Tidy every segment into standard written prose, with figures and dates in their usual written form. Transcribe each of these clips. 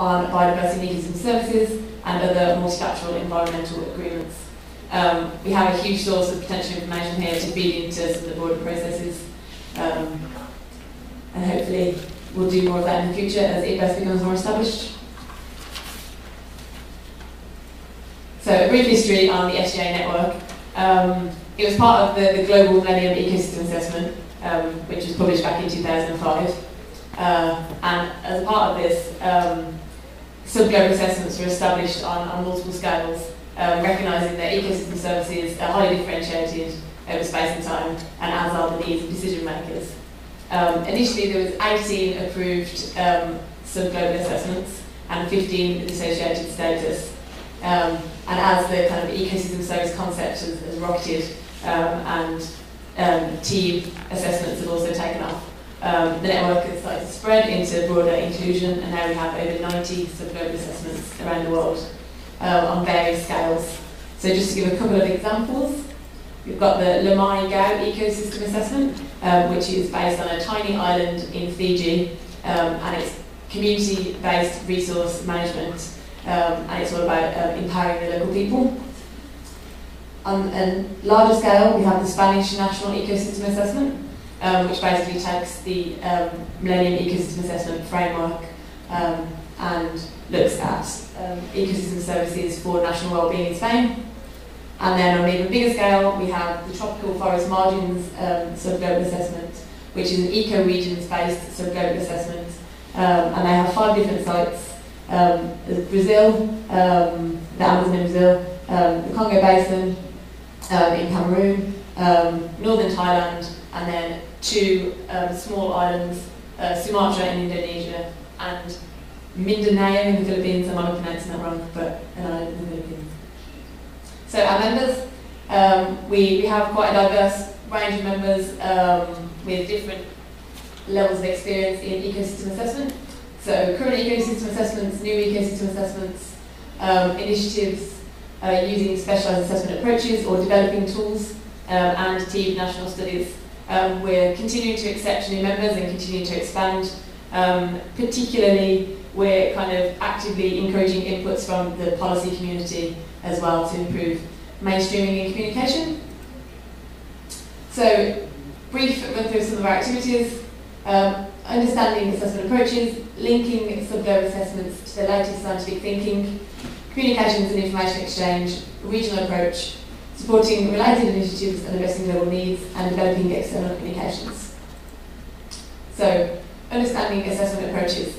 on biodiversity and ecosystem services and other multilateral environmental agreements. We have a huge source of potential information here to feed into some of the broader processes, and hopefully we'll do more of that in the future as IBES becomes more established. So a brief history on the SGA network. It was part of the Global Millennium Ecosystem Assessment, which was published back in 2005. And as a part of this, sub-global assessments were established on multiple scales, recognising that ecosystem services are highly differentiated over space and time, and as are the needs of decision makers. Initially, there was 18 approved sub-global assessments and 15 with associated status. And as the kind of ecosystem service concept has rocketed and team assessments have also taken off, the network has started to spread into broader inclusion, and now we have over 90 sub-global assessments around the world on various scales. So just to give a couple of examples, we've got the Lemai-Gao Ecosystem Assessment, which is based on a tiny island in Fiji, and it's community-based resource management, and it's all about empowering the local people. On a larger scale, we have the Spanish National Ecosystem Assessment, which basically takes the Millennium Ecosystem Assessment framework and looks at ecosystem services for national wellbeing in Spain. And then on an even bigger scale, we have the Tropical Forest Margins Sub-Global Assessment, which is an eco-regions-based sub-global assessment. And they have 5 different sites. There's Brazil, the Amazon in Brazil, the Congo Basin in Cameroon, northern Thailand, and then 2 small islands, Sumatra in Indonesia, and Mindanao in the Philippines. I might be pronouncing that wrong, but an island in the Philippines. So our members, we have quite a diverse range of members with different levels of experience in ecosystem assessment. So current ecosystem assessments, new ecosystem assessments, initiatives using specialised assessment approaches or developing tools, and TEEB national studies. We're continuing to accept new members and continue to expand. Particularly, we're kind of actively encouraging inputs from the policy community as well to improve mainstreaming and communication. So, brief run through some of our activities. Understanding assessment approaches, linking sub-global assessments to the latest scientific thinking, communications and information exchange, regional approach, supporting related initiatives and addressing global needs, and developing external communications. So, understanding assessment approaches.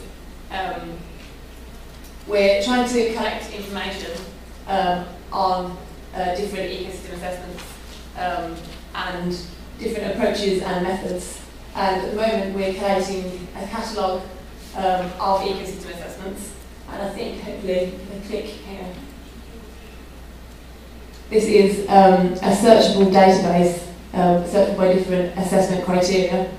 We're trying to collect information on different ecosystem assessments and different approaches and methods. And at the moment we're collating a catalogue of ecosystem assessments, and I think hopefully if I click here, this is a searchable database searchable by different assessment criteria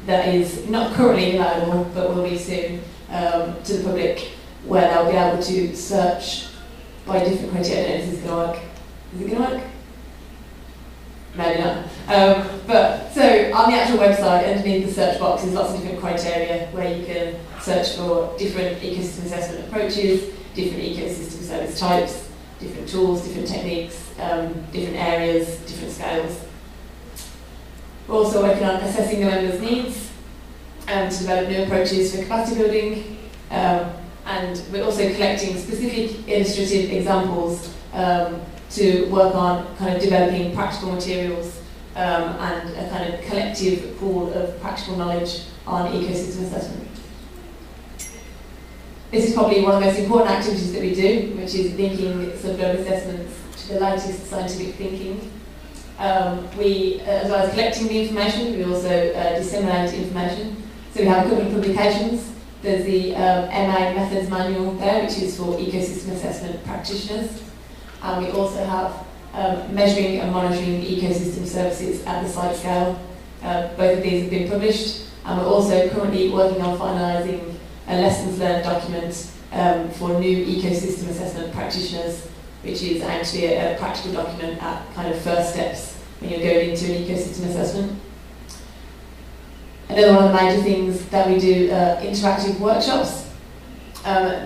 that is not currently available but will be soon to the public, where they'll be able to search by different criteria. I don't know if this is going to work. Is it going to work? Maybe not. But so on the actual website, underneath the search box, there's lots of different criteria where you can search for different ecosystem assessment approaches, different ecosystem service types, different tools, different techniques, different areas, different scales. We're also working on assessing the members' needs to develop new approaches for capacity building, and we're also collecting specific illustrative examples to work on kind of developing practical materials and a kind of collective pool of practical knowledge on ecosystem assessment. This is probably one of the most important activities that we do, which is linking sub-global assessments to the latest scientific thinking. We, as well as collecting the information, we also disseminate information. So we have a couple of publications. There's the MA Methods Manual there, which is for ecosystem assessment practitioners. And we also have measuring and monitoring the ecosystem services at the site scale. Both of these have been published, and we're also currently working on finalising a lessons learned document for new ecosystem assessment practitioners, which is aimed to be a practical document at kind of first steps when you're going into an ecosystem assessment. Another one of the major things that we do are interactive workshops.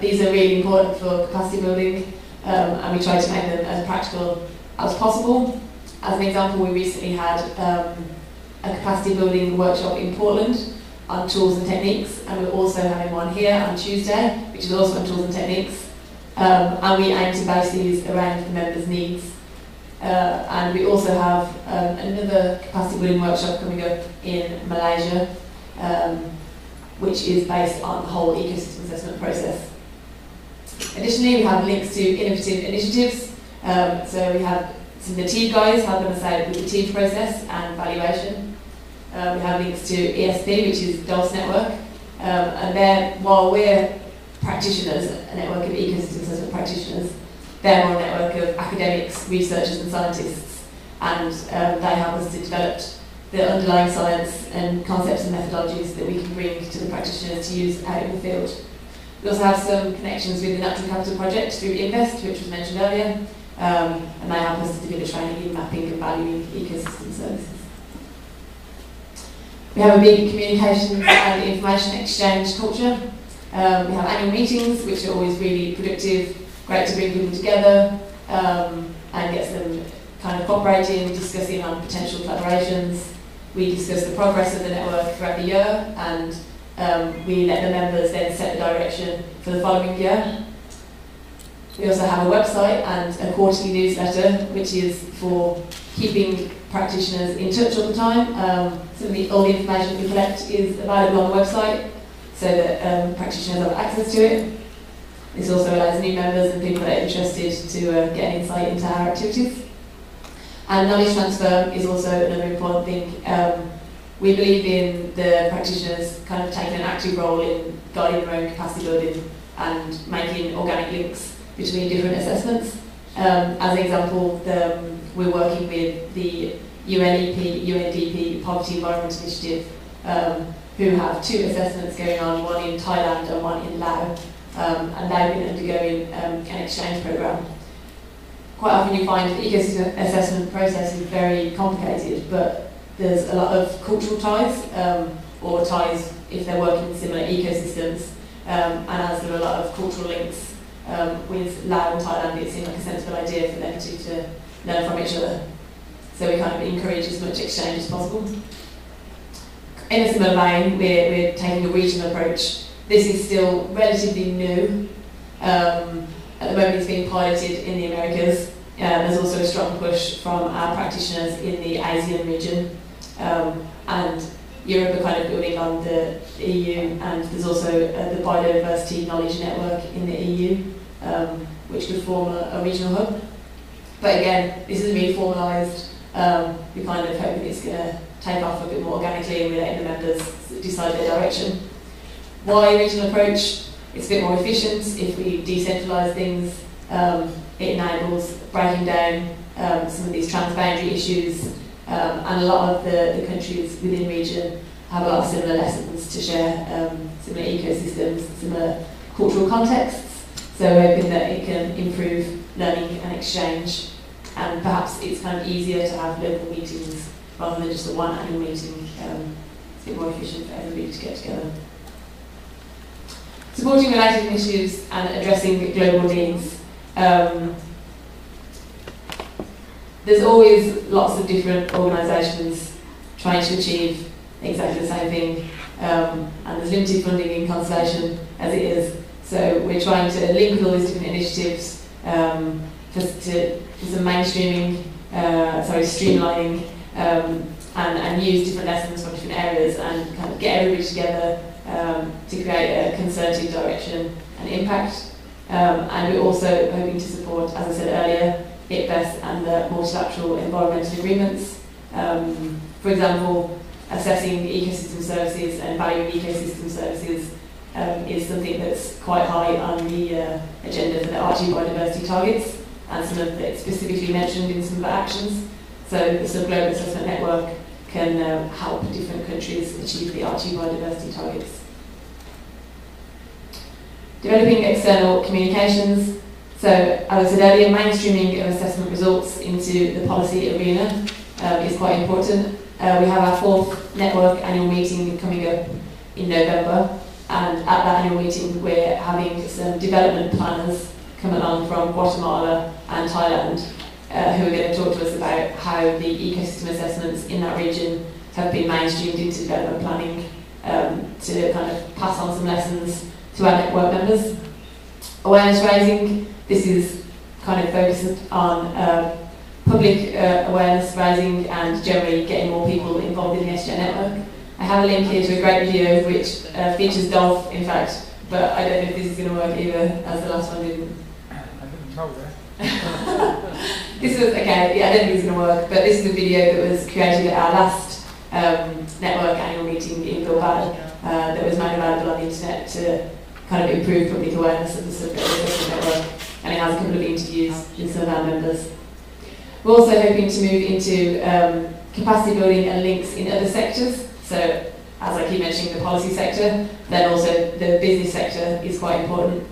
These are really important for capacity building, and we try to make them as practical as possible. As an example, we recently had a capacity building workshop in Portland on tools and techniques, and we're also having one here on Tuesday, which is also on tools and techniques. And we aim to base these around the members' needs. And we also have another capacity building workshop coming up in Malaysia, which is based on the whole ecosystem assessment process. Additionally, we have links to innovative initiatives. So we have some of the TEED guys helping us out with the TEED process and valuation. We have links to ESP, which is DOS network. And then, while we're practitioners, a network of ecosystem assessment practitioners, they're more a network of academics, researchers and scientists, and they help us to develop the underlying science and concepts and methodologies that we can bring to the practitioners to use out in the field. We also have some connections with the Natural Capital Project through Invest, which was mentioned earlier, and they help us to do the training in mapping and valuing ecosystem services. We have a big communications and information exchange culture. We have annual meetings, which are always really productive, great to bring people together and get them kind of cooperating, discussing on potential collaborations. We discuss the progress of the network throughout the year, and we let the members then set the direction for the following year. We also have a website and a quarterly newsletter, which is for keeping practitioners in touch all the time. All the information we collect is available on the website, so that practitioners have access to it. This also allows new members and people that are interested to get an insight into our activities. And knowledge transfer is also another important thing. We believe in the practitioners kind of taking an active role in guiding their own capacity building and making organic links between different assessments. As an example, we're working with the UNEP, UNDP Poverty Environment Initiative, who have 2 assessments going on, one in Thailand and one in Laos. And they've been undergoing an exchange programme. Quite often you find the ecosystem assessment process is very complicated, but there's a lot of cultural ties, or ties if they're working in similar ecosystems, and as there are a lot of cultural links with Laos and Thailand, it seemed like a sensible idea for them to learn from each other. So we kind of encourage as much exchange as possible. In a similar vein, we're taking a regional approach. This is still relatively new. At the moment it's being piloted in the Americas. There's also a strong push from our practitioners in the ASEAN region. And Europe are kind of building on the EU, and there's also the Biodiversity Knowledge Network in the EU, which could form a regional hub. But again, this isn't really formalised. We're kind of hoping it's going to take off a bit more organically, and we're letting the members decide their direction. Why a regional approach? It's a bit more efficient if we decentralise things. It enables breaking down some of these transboundary issues, and a lot of the countries within region have a lot of similar lessons to share, similar ecosystems, similar cultural contexts. So we're hoping that it can improve learning and exchange, and perhaps it's kind of easier to have local meetings rather than just a one annual meeting. It's a bit more efficient for everybody to get together. Supporting related initiatives and addressing global needs. There's always lots of different organisations trying to achieve exactly the same thing, and there's limited funding in conservation as it is. So we're trying to link with all these different initiatives for some mainstreaming, streamlining, and use different lessons from different areas and kind of get everybody together to create a concerted direction and impact. And we're also hoping to support, as I said earlier, IPBES and the multilateral environmental agreements. For example, assessing ecosystem services and valuing ecosystem services is something that's quite high on the agenda for the RG biodiversity targets, and some of it specifically mentioned in some of the actions. So the Global Assessment Network can help different countries achieve the RG biodiversity targets. Developing external communications. So, as I said earlier, mainstreaming of assessment results into the policy arena is quite important. We have our 4th network annual meeting coming up in November, And at that annual meeting, we're having some development planners come along from Guatemala and Thailand, who are going to talk to us about how the ecosystem assessments in that region have been mainstreamed into development planning, to kind of pass on some lessons to our network members. Awareness raising, this is kind of focused on public awareness raising and generally getting more people involved in the SGN network. I have a link here to a great video which features Dolph, in fact, but I don't know if this is going to work either, as the last one didn't. I didn't know that. This was, okay, yeah, I don't think it's going to work, but this is a video that was created at our last network annual meeting in Bilbao that was made available on the internet to kind of improve public awareness of the subgroup network, and it has a couple of interviews with some of our members. We're also hoping to move into capacity building and links in other sectors. So, as I keep mentioning, the policy sector, then also the business sector is quite important.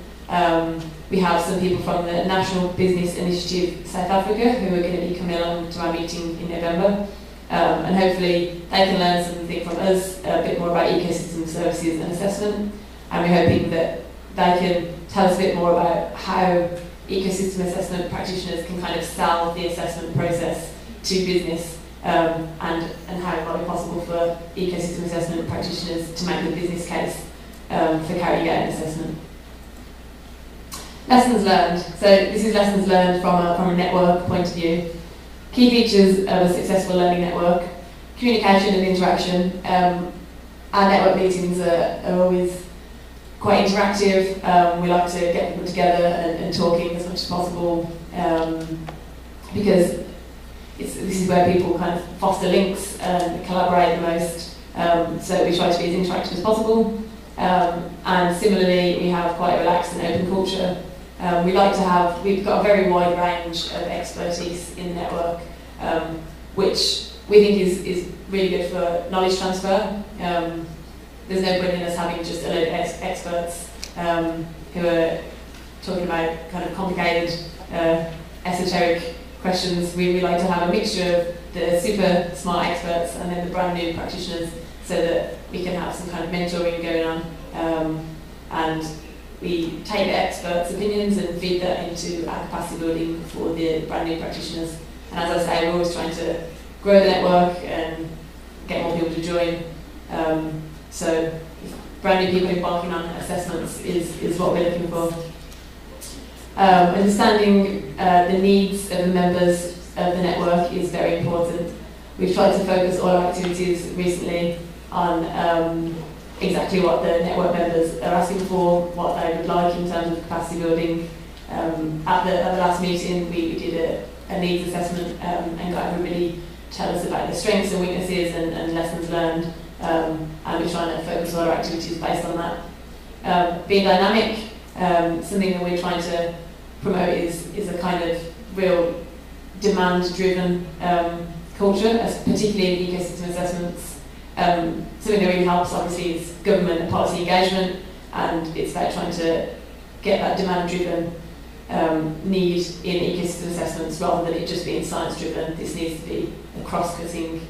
We have some people from the National Business Initiative South Africa who are going to be coming along to our meeting in November. And hopefully they can learn something from us, a bit more about ecosystem services and assessment. And we're hoping that they can tell us a bit more about how ecosystem assessment practitioners can kind of sell the assessment process to business, and how it might be possible for ecosystem assessment practitioners to make the business case for carrying out an assessment. Lessons learned. So this is lessons learned from a network point of view. Key features of a successful learning network: communication and interaction. Our network meetings are always quite interactive. We like to get people together and talking as much as possible, because this is where people kind of foster links and collaborate the most. So we try to be as interactive as possible. And similarly, we have quite a relaxed and open culture. We've got a very wide range of expertise in the network, which we think is really good for knowledge transfer. There's no point in us having just a load of experts who are talking about kind of complicated, esoteric questions. We like to have a mixture of the super smart experts and then the brand new practitioners, so that we can have some kind of mentoring going on. And we take the experts' opinions and feed that into our capacity building for the brand new practitioners. And as I say, we're always trying to grow the network and get more people to join. So brand new people embarking on assessments is what we're looking for. Understanding the needs of the members of the network is very important. We've tried to focus all our activities recently on exactly what the network members are asking for, what they would like in terms of capacity building. At the last meeting, we did a needs assessment and got everybody to tell us about their strengths and weaknesses and lessons learned. And we're trying to focus all our activities based on that. Being dynamic, something that we're trying to promote is a kind of real demand-driven culture, particularly in ecosystem assessments. Something that really helps, obviously, is government and policy engagement, and it's about trying to get that demand-driven need in ecosystem assessments rather than it just being science-driven. This needs to be a cross-cutting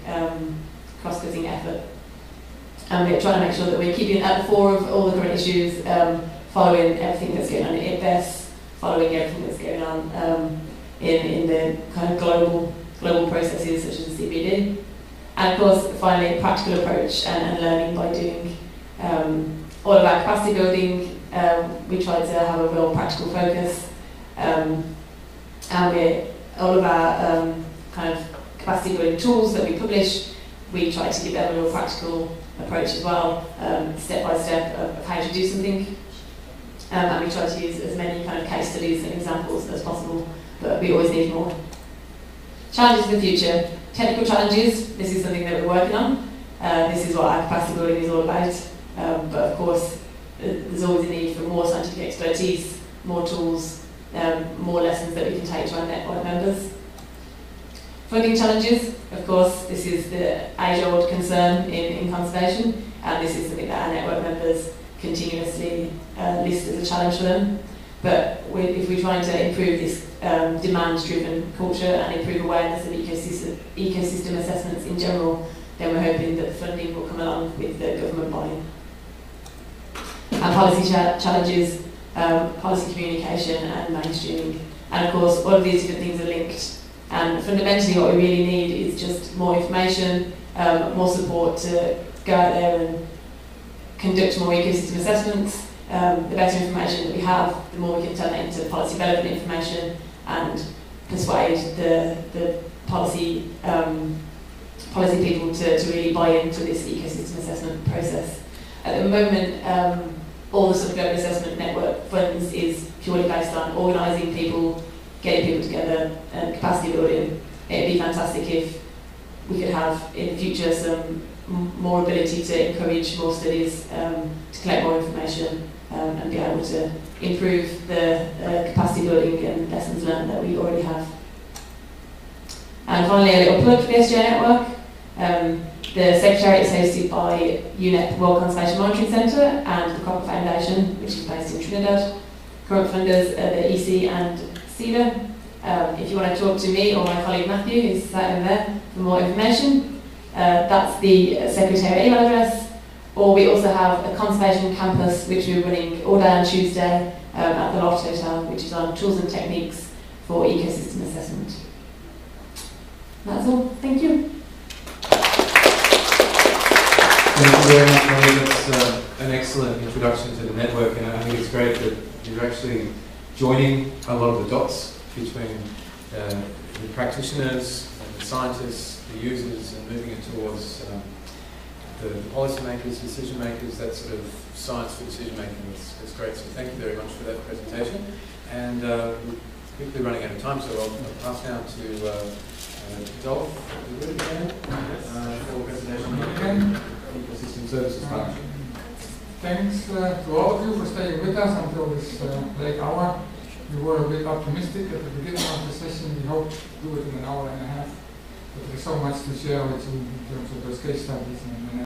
effort. And we're trying to make sure that we're keeping at the fore of all the current issues, following everything that's going on in IPBES, following everything that's going on in the kind of global processes such as the CBD. And of course, finally, a practical approach and learning by doing. All of our capacity building, we try to have a real practical focus. And all of our kind of capacity building tools that we publish, we try to give them a real practical approach as well, step by step of how to do something. And we try to use as many kind of case studies and examples as possible, but we always need more. Challenges in the future. Technical challenges, this is something that we're working on. This is what our capacity building is all about. But of course, there's always a need for more scientific expertise, more tools, more lessons that we can take to our network members. Funding challenges, of course, this is the age-old concern in conservation, and this is something that our network members continuously list as a challenge for them. But if we're trying to improve this demand-driven culture and improve awareness of ecosystem assessments in general, then we're hoping that the funding will come along with the government buy-in. and policy challenges, policy communication and mainstreaming. And of course, all of these different things are linked. And fundamentally what we really need is just more information, more support to go out there and conduct more ecosystem assessments. The better information that we have, the more we can turn that into policy relevant information and persuade the policy people to really buy into this ecosystem assessment process. At the moment, all the sort of global assessment network funds is purely based on organising people, getting people together, and capacity building. It'd be fantastic if we could have in the future some more ability to encourage more studies, to collect more information, and be able to improve the capacity building and lessons learned that we already have. And finally, a little plug for the SGA network. The Secretariat is hosted by UNEP World Conservation Monitoring Centre and the Copper Foundation, which is based in Trinidad. Current funders are the EC and CEDA. If you want to talk to me or my colleague Matthew, who's sat over there, for more information, that's the Secretariat email address. Or we also have a conservation campus, which we're running all day on Tuesday at the Loft Hotel, which is on tools and techniques for ecosystem assessment. That's all. Thank you. Thank you very much, Molly. That's an excellent introduction to the network, and I think it's great that you're actually joining a lot of the dots between the practitioners, and the scientists, the users, and moving it towards the policy makers, decision makers. That sort of science for decision making is great. So thank you very much for that presentation. And we're quickly running out of time, so I'll pass now to Dolph, for presentation on Ecosystem Services Partnership. Thanks to all of you for staying with us until this late hour. We were a bit optimistic at the beginning of the session. We hope to do it in an hour and a half. But there's so much to share with you in terms of those case studies and